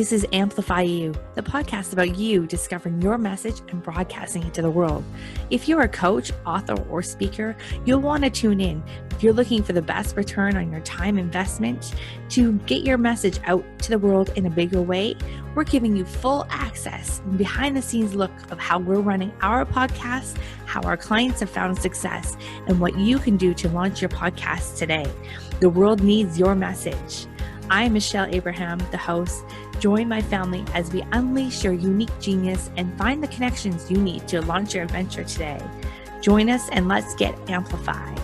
This is Amplify You, the podcast about you discovering your message and broadcasting it to the world. If you're a coach, author, or speaker, you'll want to tune in. If you're looking for the best return on your time investment to get your message out to the world in a bigger way, we're giving you full access and behind the scenes look of how we're running our podcast, how our clients have found success, and what you can do to launch your podcast today. The world needs your message. I'm Michelle Abraham, the host. Join my family as we unleash your unique genius and find the connections you need to launch your adventure today. Join us and let's get amplified.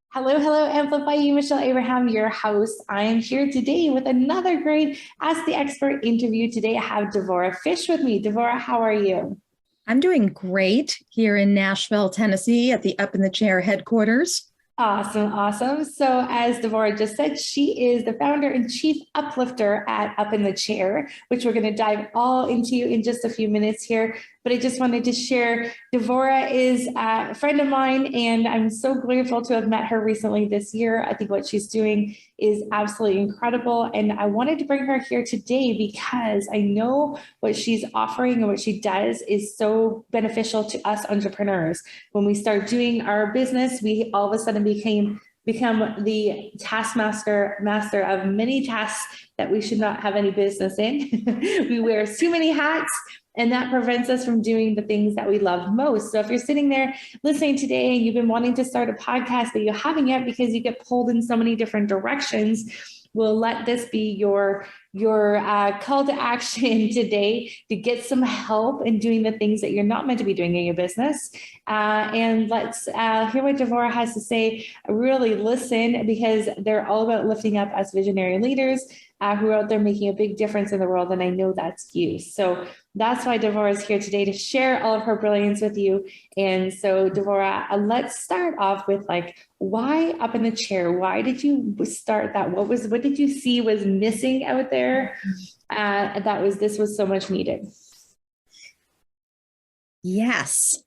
Hello, Amplify You, Michelle Abraham, your host. I am here today with another great Ask the Expert interview. Today I have Devora Fish with me. Devora, how are you? I'm doing great here in Nashville, Tennessee at the Up in the Chair headquarters. Awesome. So as Devora just said, she is the founder and chief uplifter at Up in the Chair, which we're going to dive all into in just a few minutes here. But I just wanted to share, Devora is a friend of mine, and I'm so grateful to have met her recently this year. I think what she's doing is absolutely incredible. And I wanted to bring her here today because I know what she's offering and what she does is so beneficial to us entrepreneurs. When we start doing our business, we all of a sudden become the master of many tasks that we should not have any business in. We wear too many hats, and that prevents us from doing the things that we love most. So if you're sitting there listening today and you've been wanting to start a podcast, but you haven't yet because you get pulled in so many different directions, we'll let this be your call to action today to get some help in doing the things that you're not meant to be doing in your business. And let's hear what Devora has to say. Really listen, because they're all about lifting up us visionary leaders who are out there making a big difference in the world. And I know that's you. So that's why Devora is here today, to share all of her brilliance with you. And so Devora, let's start off with why Up in the Chair? Why did you start that? What did you see was missing out there? This was so much needed. Yes.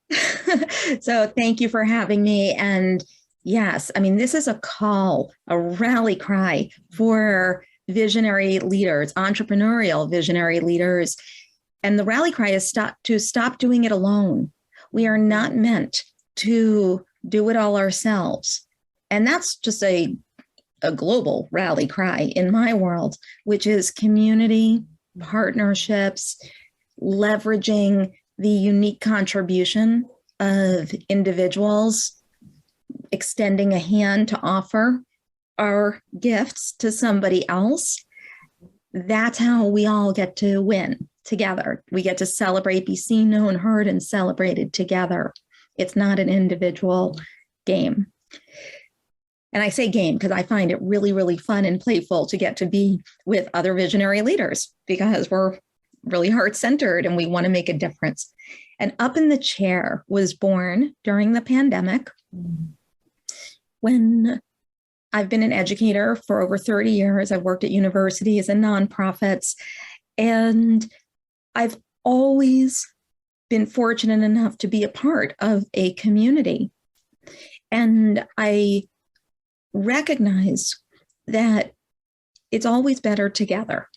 So thank you for having me. And yes, I mean, this is a call, a rally cry for visionary leaders, entrepreneurial visionary leaders. And the rally cry is stop doing it alone. We are not meant to do it all ourselves. And that's just a global rally cry in my world, which is community, partnerships, leveraging the unique contribution of individuals, extending a hand to offer our gifts to somebody else. That's how we all get to win together. We get to celebrate, be seen, known, heard, and celebrated together. It's not an individual game. And I say game because I find it really, really fun and playful to get to be with other visionary leaders, because we're really heart-centered and we want to make a difference. And Up in the Chair was born during the pandemic, when I've been an educator for over 30 years. I've worked at universities and nonprofits, and I've always been fortunate enough to be a part of a community. And I recognize that it's always better together.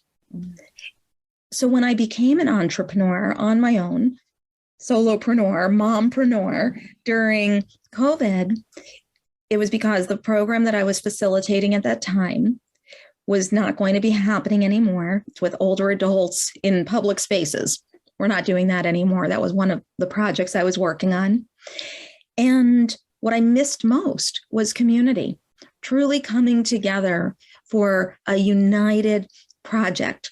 So when I became an entrepreneur on my own, solopreneur, mompreneur during COVID, it was because the program that I was facilitating at that time was not going to be happening anymore with older adults in public spaces. We're not doing that anymore. That was one of the projects I was working on. And what I missed most was community, truly coming together for a united project.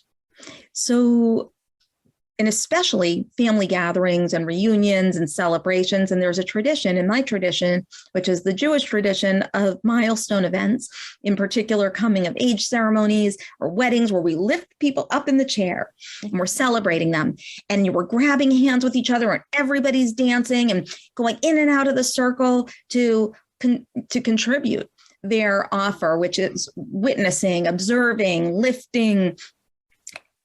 So, and especially family gatherings and reunions and celebrations. And there's a tradition in my tradition, which is the Jewish tradition of milestone events, in particular coming of age ceremonies or weddings, where we lift people up in the chair and we're celebrating them. And we're grabbing hands with each other and everybody's dancing and going in and out of the circle to contribute their offer, which is witnessing, observing, lifting.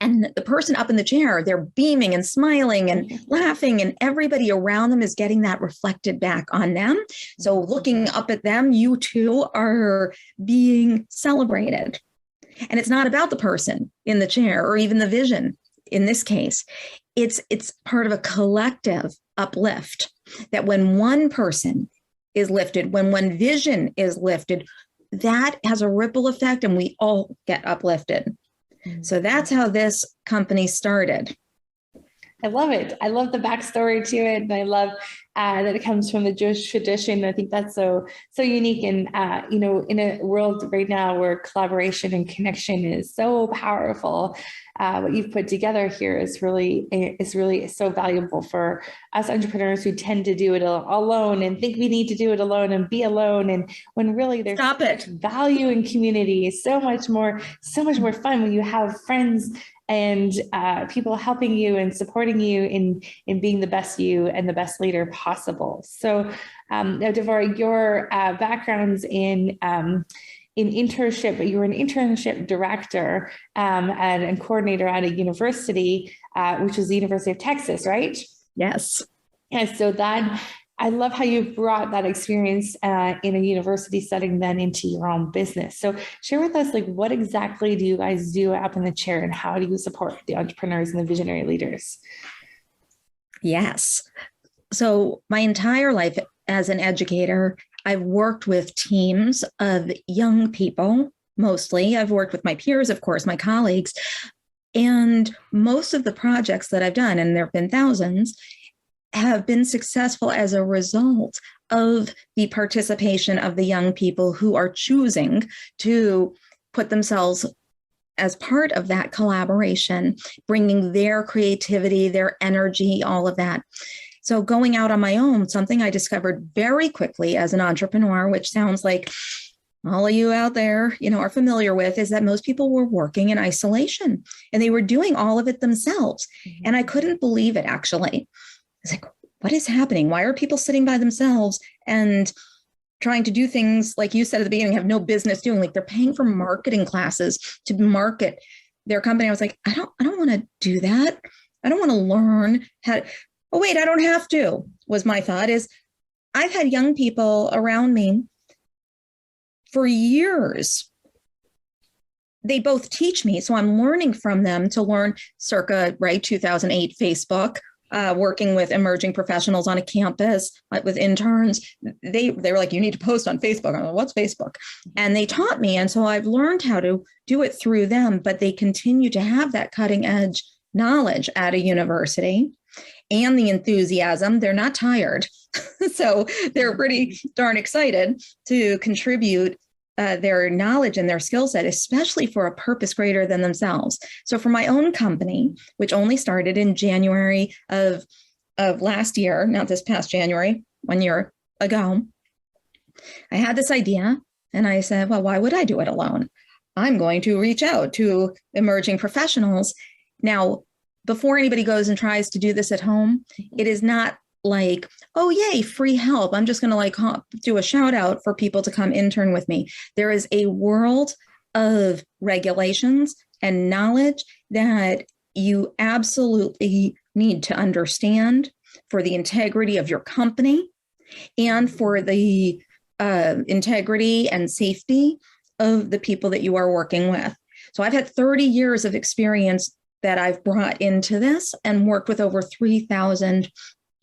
And the person up in the chair, they're beaming and smiling and laughing, and everybody around them is getting that reflected back on them. So looking up at them, you too are being celebrated. And it's not about the person in the chair or even the vision in this case. It's part of a collective uplift, that when one person is lifted, when one vision is lifted, that has a ripple effect and we all get uplifted. So that's how this company started. I love it. I love the backstory to it. And I love that it comes from the Jewish tradition. I think that's so unique. And, in a world right now where collaboration and connection is so powerful, what you've put together here is really so valuable for us entrepreneurs who tend to do it alone and think we need to do it alone and be alone. And when really there's so much value in community, so much more fun when you have friends and people helping you and supporting you in being the best you and the best leader possible. So now, Devora, your background's in internship. You were an internship director and coordinator at a university, which was the University of Texas, right? Yes. And so I love how you brought that experience in a university setting then into your own business. So share with us, what exactly do you guys do up in the chair, and how do you support the entrepreneurs and the visionary leaders? Yes. So my entire life as an educator, I've worked with teams of young people, mostly. I've worked with my peers, of course, my colleagues. And most of the projects that I've done, and there have been thousands, have been successful as a result of the participation of the young people who are choosing to put themselves as part of that collaboration, bringing their creativity, their energy, all of that. So going out on my own, something I discovered very quickly as an entrepreneur, which sounds like all of you out there, are familiar with, is that most people were working in isolation and they were doing all of it themselves. And I couldn't believe it, actually. I was like, what is happening? Why are people sitting by themselves and trying to do things, like you said at the beginning, have no business doing? Like, they're paying for marketing classes to market their company. I was like, I don't want to do that. I don't want to learn how to, oh, wait, I don't have to, was my thought. Is I've had young people around me for years. They both teach me. So I'm learning from them to learn circa, 2008 Facebook, working with emerging professionals on a campus, with interns. They were like, you need to post on Facebook. I'm like, what's Facebook? And they taught me. And so I've learned how to do it through them, but they continue to have that cutting edge knowledge at a university and the enthusiasm. They're not tired. So they're pretty darn excited to contribute their knowledge and their skill set, especially for a purpose greater than themselves. So for my own company, which only started in January of last year, not this past January, 1 year ago, I had this idea and I said, well, why would I do it alone? I'm going to reach out to emerging professionals. Now, before anybody goes and tries to do this at home, it is not like, oh, yay, free help. I'm just going to do a shout out for people to come intern with me. There is a world of regulations and knowledge that you absolutely need to understand for the integrity of your company and for the integrity and safety of the people that you are working with. So I've had 30 years of experience that I've brought into this and worked with over 3,000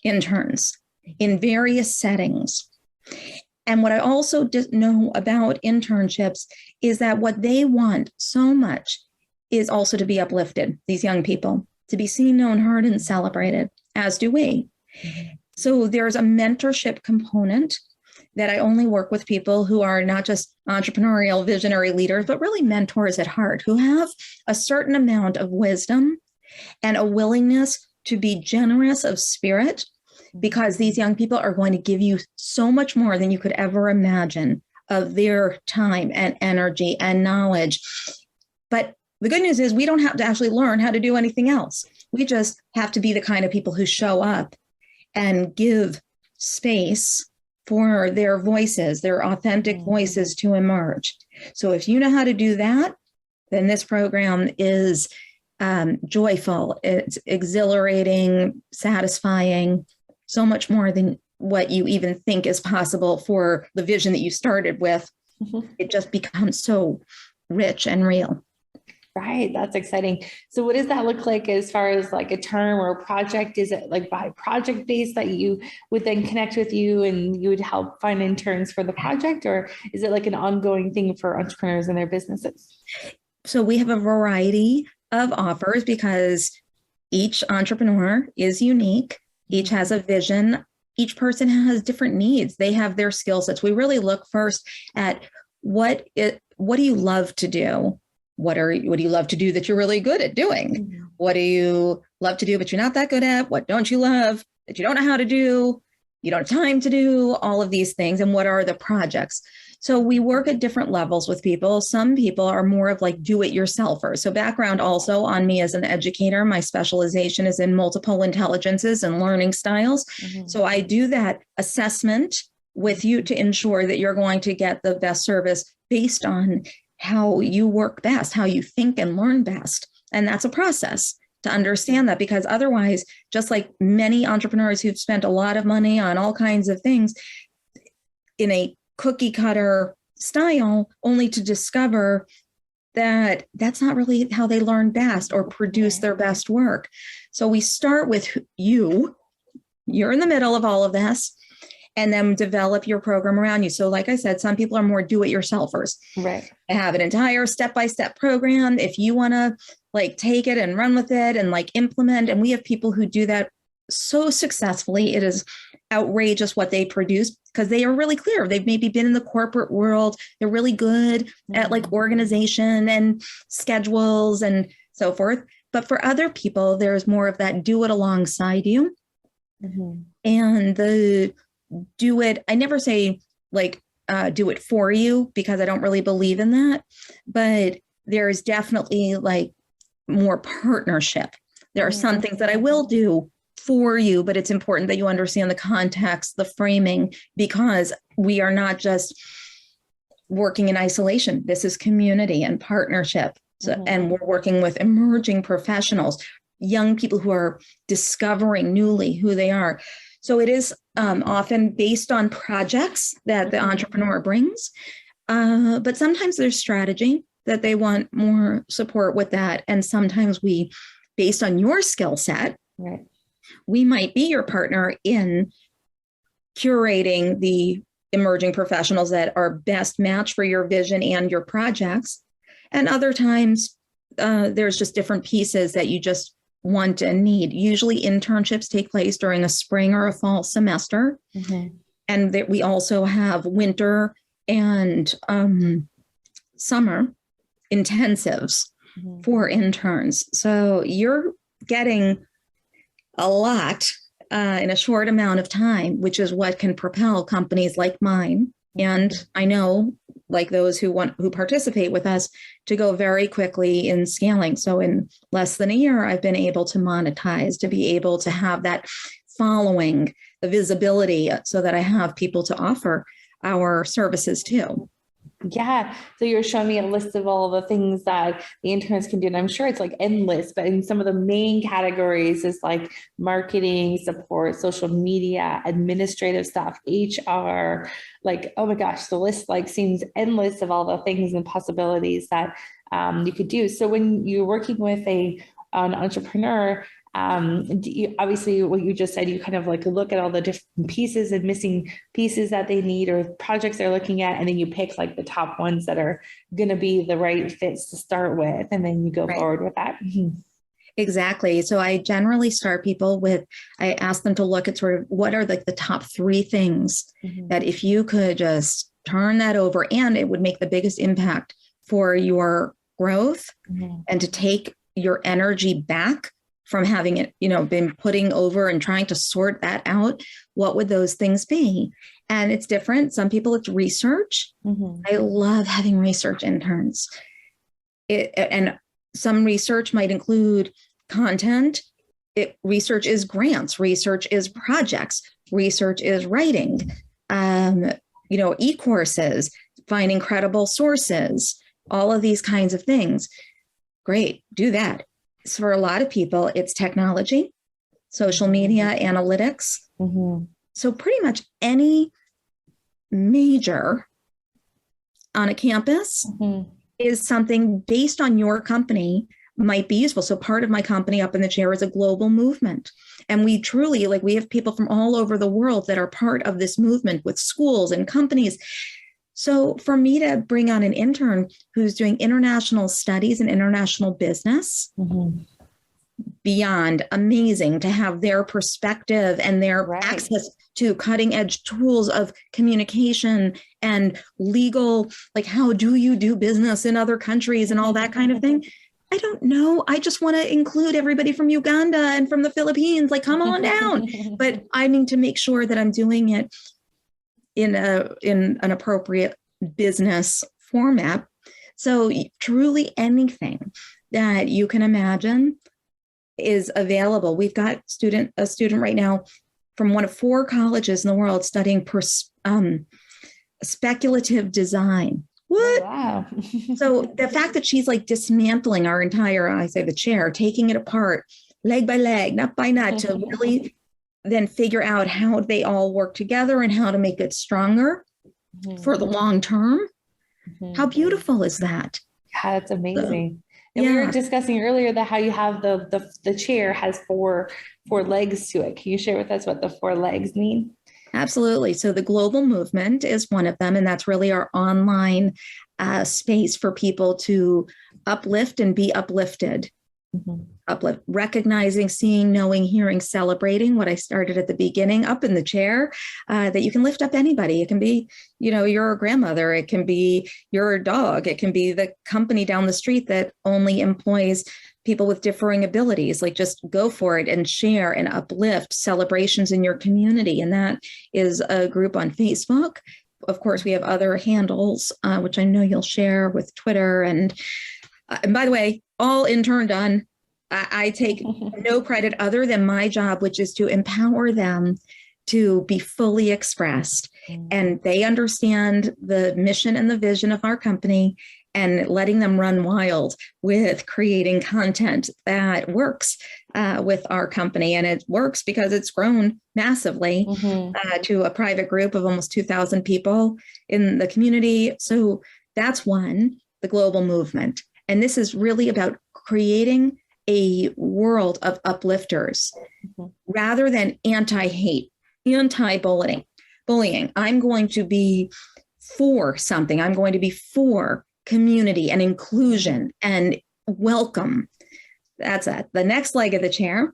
interns in various settings. And what I also know about internships is that what they want so much is also to be uplifted, these young people, to be seen, known, heard, and celebrated, as do we. So there's a mentorship component that I only work with people who are not just entrepreneurial visionary leaders, but really mentors at heart, who have a certain amount of wisdom and a willingness to be generous of spirit, because these young people are going to give you so much more than you could ever imagine of their time and energy and knowledge. But the good news is we don't have to actually learn how to do anything else. We just have to be the kind of people who show up and give space for their voices, their authentic voices to emerge. So if you know how to do that, then this program is joyful, it's exhilarating, satisfying, so much more than what you even think is possible for the vision that you started with. It just becomes so rich and real. Right. That's exciting. So what does that look like as far as like a term or a project? Is it like by project based that you would then connect with you and you would help find interns for the project? Or is it like an ongoing thing for entrepreneurs and their businesses? So we have a variety of offers because each entrepreneur is unique. Each has a vision. Each person has different needs. They have their skill sets. We really look first at what do you love to do? What do you love to do that you're really good at doing? What do you love to do, but you're not that good at? What don't you love that you don't know how to do? You don't have time to do all of these things. And what are the projects? So we work at different levels with people. Some people are more of like do-it-yourselfers. So background also on me as an educator, my specialization is in multiple intelligences and learning styles. So I do that assessment with you to ensure that you're going to get the best service based on how you work best, how you think and learn best. And that's a process to understand that, because otherwise, just like many entrepreneurs who've spent a lot of money on all kinds of things in a cookie cutter style, only to discover that that's not really how they learn best or produce their best work. So we start with you're in the middle of all of this, and then develop your program around you. So like I said, some people are more do-it-yourselfers. Right. I have an entire step-by-step program. If you want to like take it and run with it and like implement, and we have people who do that so successfully, it is outrageous what they produce because they are really clear. They've maybe been in the corporate world. They're really good at like organization and schedules and so forth. But for other people, there's more of that do it alongside you. And the do it, I never say like do it for you, because I don't really believe in that. But there's definitely like more partnership. There are some things that I will do for you, but it's important that you understand the context, the framing, because we are not just working in isolation. This is community and partnership. So, and we're working with emerging professionals, young people who are discovering newly who they are. So it is often based on projects that the entrepreneur brings, but sometimes there's strategy that they want more support with that. And sometimes we, based on your skill set, we might be your partner in curating the emerging professionals that are best matched for your vision and your projects. And other times there's just different pieces that you just want and need. Usually internships take place during a spring or a fall semester. And that we also have winter and summer intensives for interns. So you're getting a lot in a short amount of time, which is what can propel companies like mine. And I know, like those who participate with us, to go very quickly in scaling. So in less than a year, I've been able to monetize, to be able to have that following, the visibility, so that I have people to offer our services to. Yeah. So you're showing me a list of all the things that the interns can do. And I'm sure it's like endless, but in some of the main categories is like marketing, support, social media, administrative stuff, HR, like, oh my gosh, the list like seems endless of all the things and possibilities that you could do. So when you're working with an entrepreneur, obviously what you just said, you kind of like look at all the different pieces and missing pieces that they need or projects they're looking at, and then you pick like the top ones that are going to be the right fits to start with, and then you go forward with that. Exactly. So I generally start people with, I ask them to look at sort of what are like the top 3 things that if you could just turn that over, and it would make the biggest impact for your growth and to take your energy back from having it, been putting over and trying to sort that out. What would those things be? And it's different. Some people, it's research. I love having research interns. And some research might include content. Research is grants. Research is projects. Research is writing, e-courses, finding credible sources, all of these kinds of things. Great, do that. for a lot of people, it's technology, social media, analytics. Mm-hmm. So pretty much any major on a campus is something based on your company might be useful. So part of my company, Up in the Chair, is a global movement. And we truly, like, we have people from all over the world that are part of this movement with schools and companies. So for me to bring on an intern who's doing international studies and international business, beyond amazing to have their perspective and their access to cutting edge tools of communication and legal, like how do you do business in other countries and all that kind of thing. I don't know. I just want to include everybody from Uganda and from the Philippines, like come on down. But I need to make sure that I'm doing it in an appropriate business format. So truly anything that you can imagine is available. We've got a student right now from one of 4 colleges in the world studying speculative design. What? Oh, wow. So the fact that she's like dismantling our entire, I say the chair, taking it apart, leg by leg, nut by nut, to really then figure out how they all work together and how to make it stronger for the long term. How beautiful is that? Yeah, that's amazing. And we were discussing earlier that how you have the chair has four legs to it. Can you share with us what the 4 legs mean? Absolutely. So the global movement is one of them, and that's really our online space for people to uplift and be uplifted. Uplift, recognizing, seeing, knowing, hearing, celebrating what I started at the beginning, Up in the Chair, that you can lift up anybody. It can be, your grandmother. It can be your dog. It can be the company down the street that only employs people with differing abilities. Like, just go for it and share and uplift celebrations in your community. And that is a group on Facebook. Of course, we have other handles, which I know you'll share with Twitter. And by the way, all intern done. I take no credit other than my job, which is to empower them to be fully expressed. And they understand the mission and the vision of our company, and letting them run wild with creating content that works with our company. And it works because it's grown massively to a private group of almost 2,000 people in the community. So that's one, the global movement. And this is really about creating a world of uplifters rather than anti-hate, anti-bullying. I'm going to be for something. I'm going to be for community and inclusion and welcome. That's it. The next leg of the chair,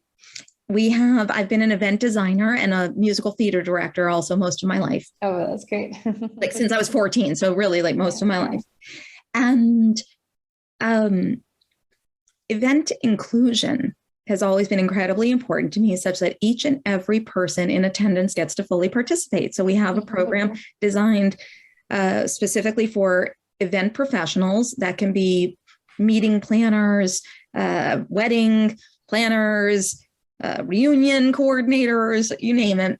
I've been an event designer and a musical theater director also most of my life. Oh, that's great. Like since I was 14. So really like most of my life. And event inclusion has always been incredibly important to me, such that each and every person in attendance gets to fully participate. So we have a program designed specifically for event professionals that can be meeting planners, wedding planners, reunion coordinators, you name it,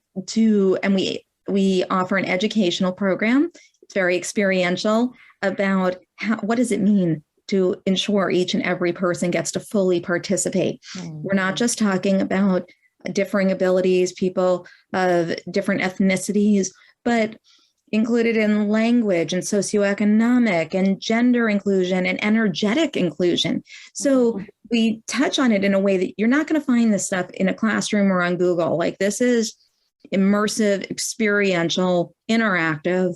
and we offer an educational program. It's very experiential about what does it mean to ensure each and every person gets to fully participate. We're not just talking about differing abilities, people of different ethnicities, but included in language and socioeconomic and gender inclusion and energetic inclusion. So we touch on it in a way that you're not going to find this stuff in a classroom or on Google. Like, this is immersive, experiential, interactive.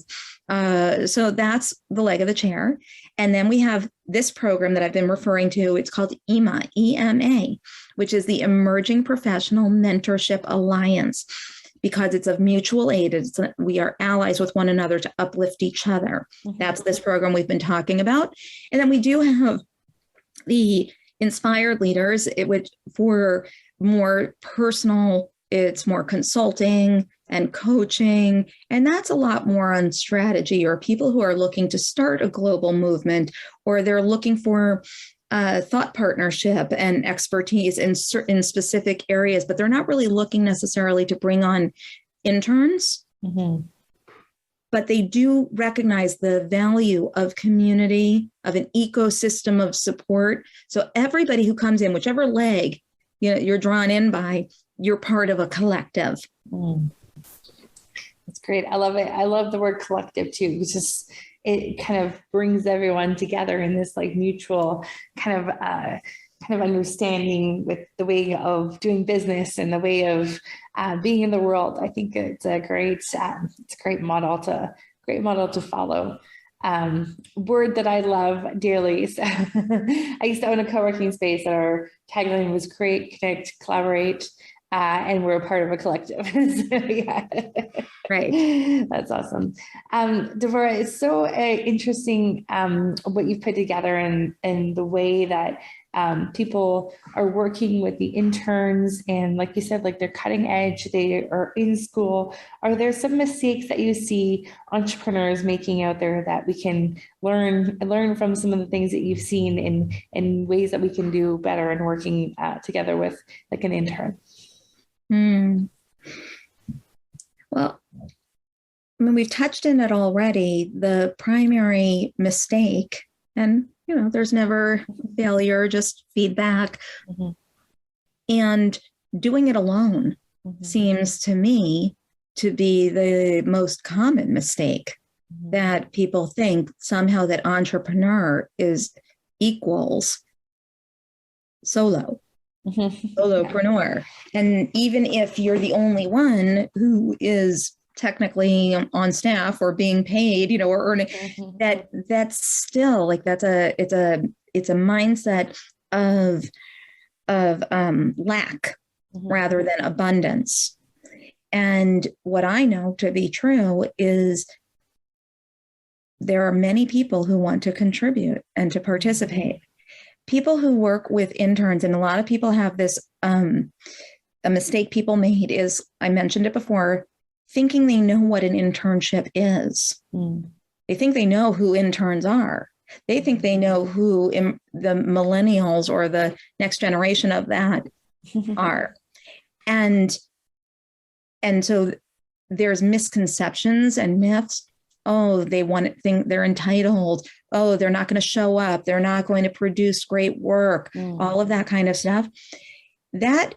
So that's the leg of the chair. And then we have this program that I've been referring to. It's called EMA, EMA, which is the Emerging Professional Mentorship Alliance, because it's of mutual aid. We are allies with one another to uplift each other. That's this program we've been talking about. And then we do have the Inspired Leaders, which for more personal, it's more consulting and coaching. And that's a lot more on strategy, or people who are looking to start a global movement, or they're looking for thought partnership and expertise in certain specific areas, but they're not really looking necessarily to bring on interns. but they do recognize the value of community, of an ecosystem of support. So everybody who comes in, whichever leg you're drawn in by, you're part of a collective. That's great. I love it. I love the word collective too. It's just, it kind of brings everyone together in this like mutual kind of understanding with the way of doing business and the way of being in the world. I think it's a great model to follow. Word that I love dearly. So I used to own a co-working space that our tagline was create, connect, collaborate, and we're a part of a collective. So, yeah. Right. That's awesome. Devora, it's so interesting what you've put together and the way that people are working with the interns, and like you said, like they're cutting edge, they are in school. Are there some mistakes that you see entrepreneurs making out there that we can learn from some of the things that you've seen in ways that we can do better in working together with like an intern? Well, I mean, we've touched in it already. The primary mistake, and there's never failure, just feedback. And doing it alone seems to me to be the most common mistake, that people think somehow that entrepreneur equals solopreneur. And even if you're the only one who is technically on staff or being paid, or earning, that's still like, it's a mindset of lack rather than abundance. And what I know to be true is there are many people who want to contribute and to participate. People who work with interns, and a lot of people have this, a mistake people made is, I mentioned it before, thinking they know what an internship is. They think they know who interns are. They think they know who the millennials or the next generation of that are. And so there's misconceptions and myths. Oh, they think they're entitled. Oh, they're not going to show up. They're not going to produce great work. All of that kind of stuff. That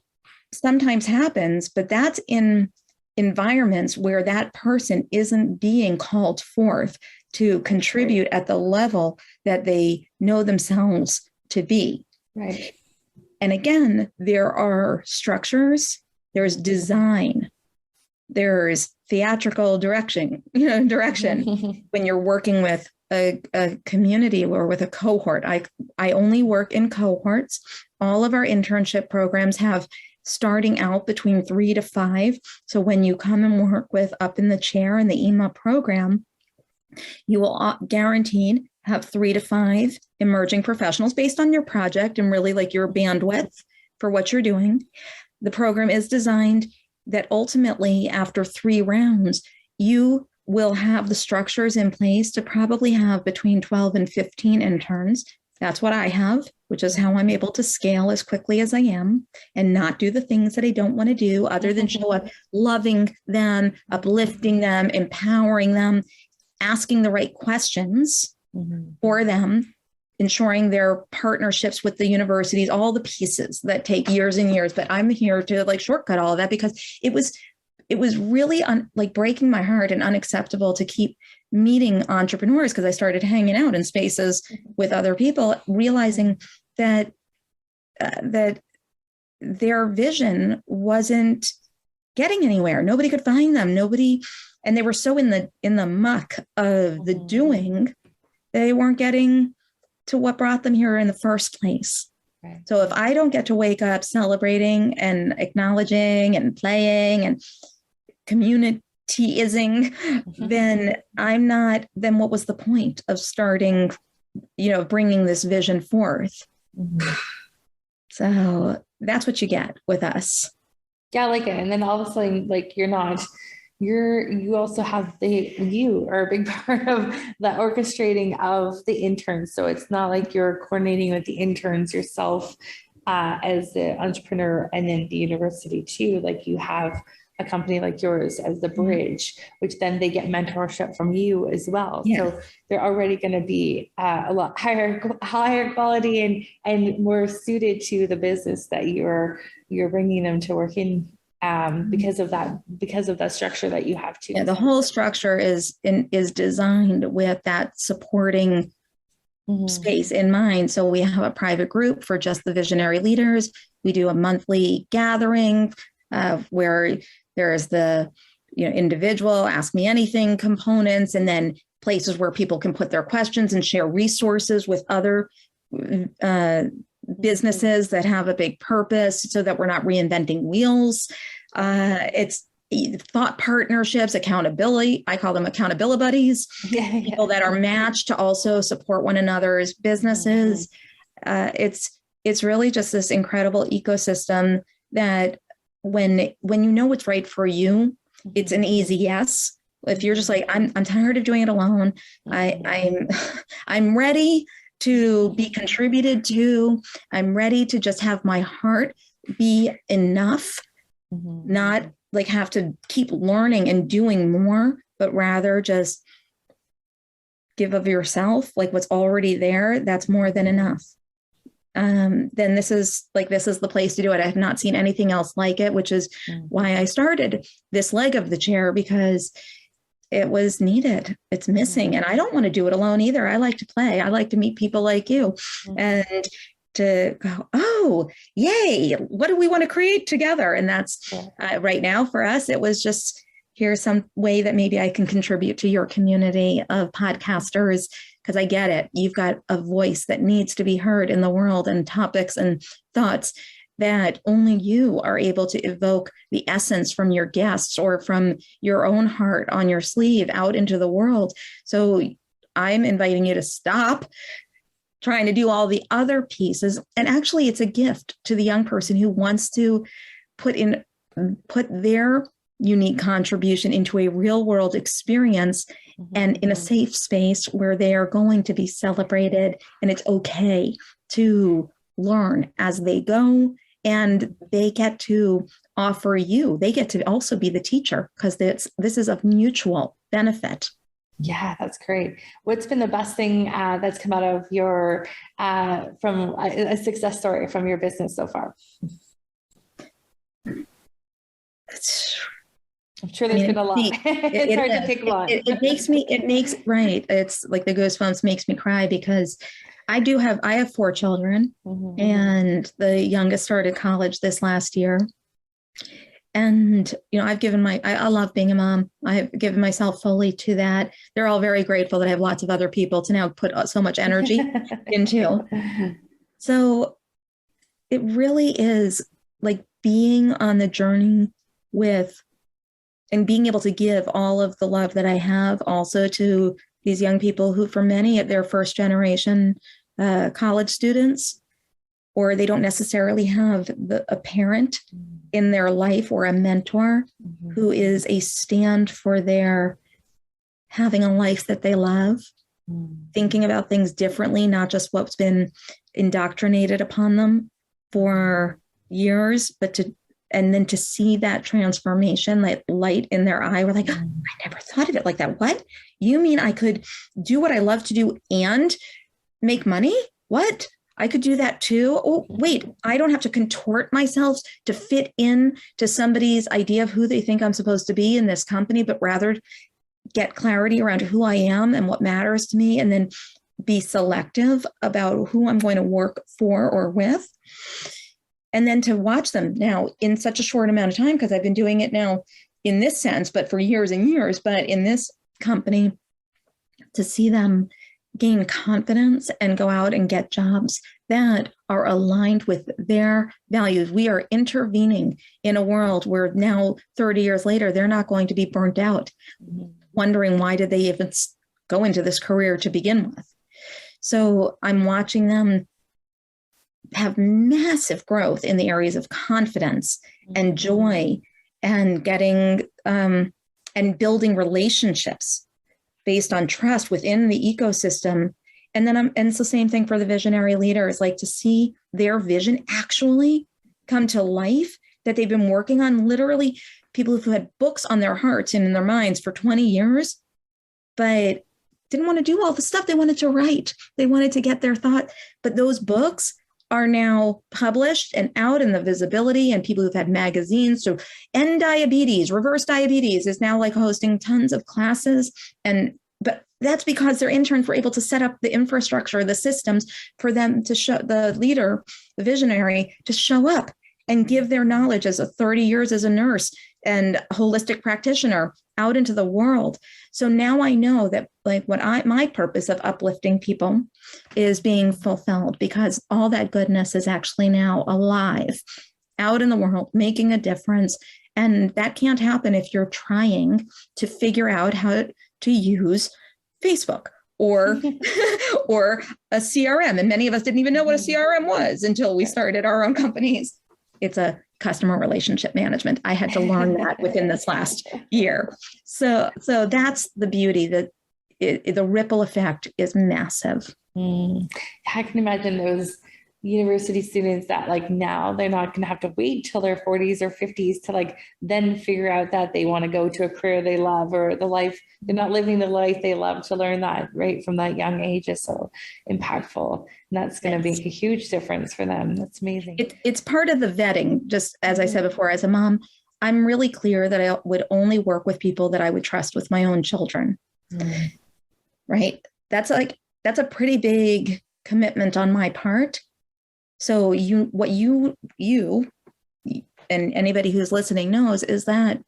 sometimes happens, but that's in environments where that person isn't being called forth to contribute at the level that they know themselves to be. Right. And again, there are structures, there's design, there's theatrical direction when you're working with a community or with a cohort. I only work in cohorts. All of our internship programs have starting out between 3 to 5. So when you come and work with Up in the Chair in the EMA program, you will guaranteed have 3 to 5 emerging professionals based on your project and really like your bandwidth for what you're doing. The program is designed that ultimately after 3 rounds, you will have the structures in place to probably have between 12 and 15 interns. That's what I have, which is how I'm able to scale as quickly as I am and not do the things that I don't want to do other than show up loving them, uplifting them, empowering them, asking the right questions for them, ensuring their partnerships with the universities, all the pieces that take years and years. But I'm here to like shortcut all of that because it was really like breaking my heart and unacceptable to keep meeting entrepreneurs because I started hanging out in spaces with other people, realizing that that their vision wasn't getting anywhere. Nobody could find them. And they were so in the muck of the doing, they weren't getting to what brought them here in the first place. Right. So if I don't get to wake up celebrating and acknowledging and playing and communityizing, then then what was the point of starting, bringing this vision forth? So that's what you get with us. Yeah, I like it. And then all of a sudden, like you also have you are a big part of the orchestrating of the interns. So it's not like you're coordinating with the interns yourself as the entrepreneur and then the university too. Like you have a company like yours as the bridge, which then they get mentorship from you as well. Yeah. So they're already going to be a lot higher quality and more suited to the business that you're bringing them to work in, because of that structure that you have too. Yeah, the whole structure is designed with that supporting space in mind. So we have a private group for just the visionary leaders. We do a monthly gathering where there's the individual ask me anything components, and then places where people can put their questions and share resources with other businesses that have a big purpose, so that we're not reinventing wheels. It's thought partnerships, accountability. I call them accountability buddies. People that are matched to also support one another's businesses. It's really just this incredible ecosystem that when you know what's right for you, it's an easy yes. If you're just like, I'm tired of doing it alone. I'm ready to be contributed to. I'm ready to just have my heart be enough, not like have to keep learning and doing more, but rather just give of yourself, like what's already there. That's more than enough. Then this is the place to do it. I have not seen anything else like it, which is why I started this leg of the chair, because it was needed. It's missing. And I don't want to do it alone either. I like to play. I like to meet people like you and to go, oh, yay. What do we want to create together? And that's right now for us, it was just, here's some way that maybe I can contribute to your community of podcasters, because I get it. You've got a voice that needs to be heard in the world, and topics and thoughts that only you are able to evoke the essence from your guests or from your own heart on your sleeve out into the world. So I'm inviting you to stop trying to do all the other pieces. And actually, it's a gift to the young person who wants to put their unique contribution into a real world experience and in a safe space where they are going to be celebrated, and it's okay to learn as they go, and they get to offer you, they get to also be the teacher, because this is of mutual benefit. Yeah, that's great. What's been the best thing that's come out of your from a success story from your business so far? I'm sure there's been a lot. It's hard to pick one. It's like the goosebumps makes me cry, because I have 4 children, and the youngest started college this last year. And, I love being a mom. I've given myself fully to that. They're all very grateful that I have lots of other people to now put so much energy into. So it really is like being on the journey and being able to give all of the love that I have also to these young people who, for many of their first generation college students, or they don't necessarily have a parent in their life or a mentor who is a stand for their having a life that they love, thinking about things differently, not just what's been indoctrinated upon them for years, and then to see that transformation, that light in their eye. We're like, oh, I never thought of it like that. What? You mean I could do what I love to do and make money? What? I could do that too. Oh, wait, I don't have to contort myself to fit in to somebody's idea of who they think I'm supposed to be in this company, but rather get clarity around who I am and what matters to me, and then be selective about who I'm going to work for or with. And then to watch them now in such a short amount of time, because I've been doing it now in this sense, but for years and years, but in this company, to see them gain confidence and go out and get jobs that are aligned with their values. We are intervening in a world where now 30 years later, they're not going to be burnt out, wondering why did they even go into this career to begin with. So I'm watching them have massive growth in the areas of confidence and joy, and getting and building relationships based on trust within the ecosystem. And then and it's the same thing for the visionary leaders, like to see their vision actually come to life that they've been working on literally people who had books on their hearts and in their minds for 20 years, but didn't want to do all the stuff they wanted to write. They wanted to get their thought, but those books are now published and out in the visibility, and people who've had magazines. So end diabetes, reverse diabetes is now like hosting tons of classes. But that's because their interns were able to set up the infrastructure, the systems for them to show the leader, the visionary, to show up and give their knowledge as a 30 years as a nurse and holistic practitioner out into the world. So now I know that like my purpose of uplifting people is being fulfilled, because all that goodness is actually now alive out in the world, making a difference. And that can't happen if you're trying to figure out how to use Facebook or or a CRM. And many of us didn't even know what a CRM was until we started our own companies. It's a customer relationship management. I had to learn that within this last year. So that's the beauty, that the ripple effect is massive. I can imagine those university students that like now they're not going to have to wait till their 40s or 50s to like then figure out that they want to go to a career they love, or the life they're not living the life they love. To learn that right from that young age is so impactful, and that's going to make a huge difference for them. That's amazing. It's part of the vetting. Just as I said before, as a mom, I'm really clear that I would only work with people that I would trust with my own children. Right? That's a pretty big commitment on my part. So you and anybody who's listening knows is that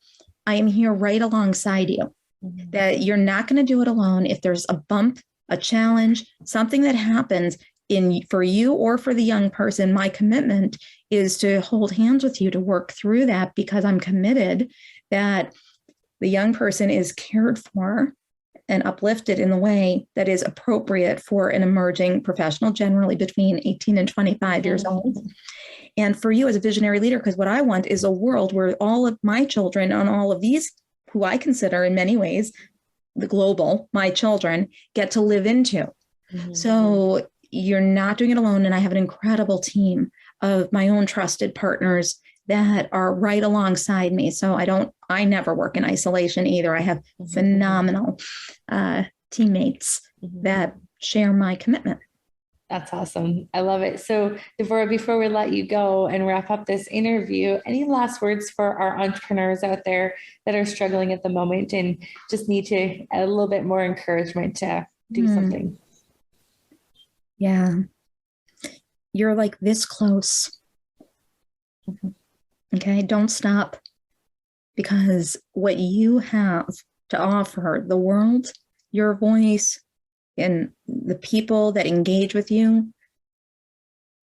I am here right alongside you, that you're not going to do it alone. If there's a bump, a challenge, something that happens for you or for the young person, my commitment is to hold hands with you to work through that, because I'm committed that the young person is cared for and uplifted in the way that is appropriate for an emerging professional, generally between 18 and 25 years old. And for you as a visionary leader, because what I want is a world where all of my children and all of these, who I consider in many ways the global, my children, get to live into. So you're not doing it alone. And I have an incredible team of my own trusted partners that are right alongside me. So I never work in isolation either. I have phenomenal teammates that share my commitment. That's awesome. I love it. So Devora, before we let you go and wrap up this interview, any last words for our entrepreneurs out there that are struggling at the moment and just need a little bit more encouragement to do something? Yeah. You're like this close. Okay, don't stop, because what you have to offer the world, your voice, and the people that engage with you,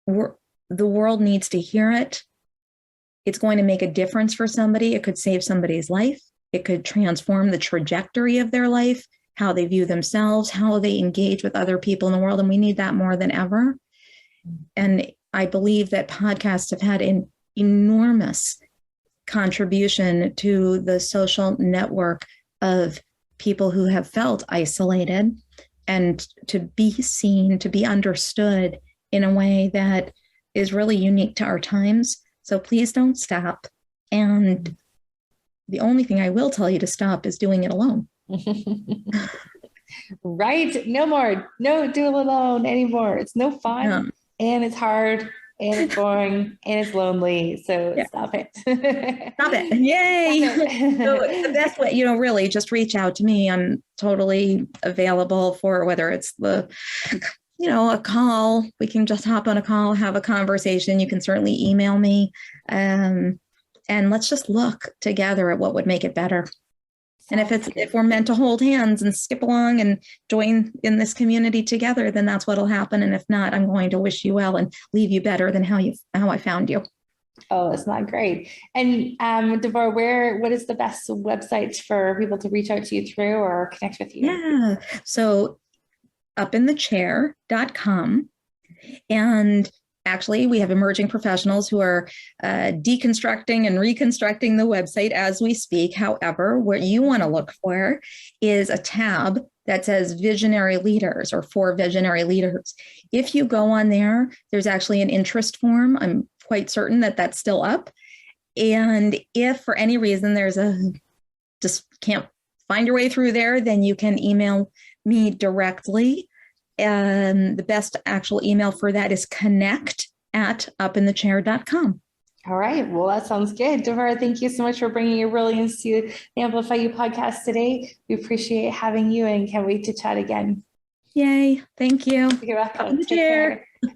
the world needs to hear it. It's going to make a difference for somebody. It could save somebody's life. It could transform the trajectory of their life, how they view themselves, how they engage with other people in the world. And we need that more than ever. And I believe that podcasts have had an enormous contribution to the social network of people who have felt isolated, and to be seen, to be understood in a way that is really unique to our times. So please don't stop. And the only thing I will tell you to stop is doing it alone. Right. No do it alone anymore. It's no fun, and it's hard, and it's boring, and it's lonely. So stop it. Stop it. Yay. Stop it. So the best way, really just reach out to me. I'm totally available for whether it's a call. We can just hop on a call, have a conversation. You can certainly email me. And let's just look together at what would make it better. And if we're meant to hold hands and skip along and join in this community together, then that's what'll happen. And if not, I'm going to wish you well and leave you better than how I found you. Oh, that's not great. And Devora, what is the best website for people to reach out to you through or connect with you? Yeah. So upinthechair.com. And actually, we have emerging professionals who are deconstructing and reconstructing the website as we speak. However, what you want to look for is a tab that says Visionary Leaders or For Visionary Leaders. If you go on there, there's actually an interest form. I'm quite certain that that's still up. And if for any reason just can't find your way through there, then you can email me directly. And the best actual email for that is connect@upinthechair.com. All right. Well, that sounds good. Devora, thank you so much for bringing your brilliance to the Amplify You podcast today. We appreciate having you and can't wait to chat again. Yay. Thank you. You're welcome. Up in the Take chair. care.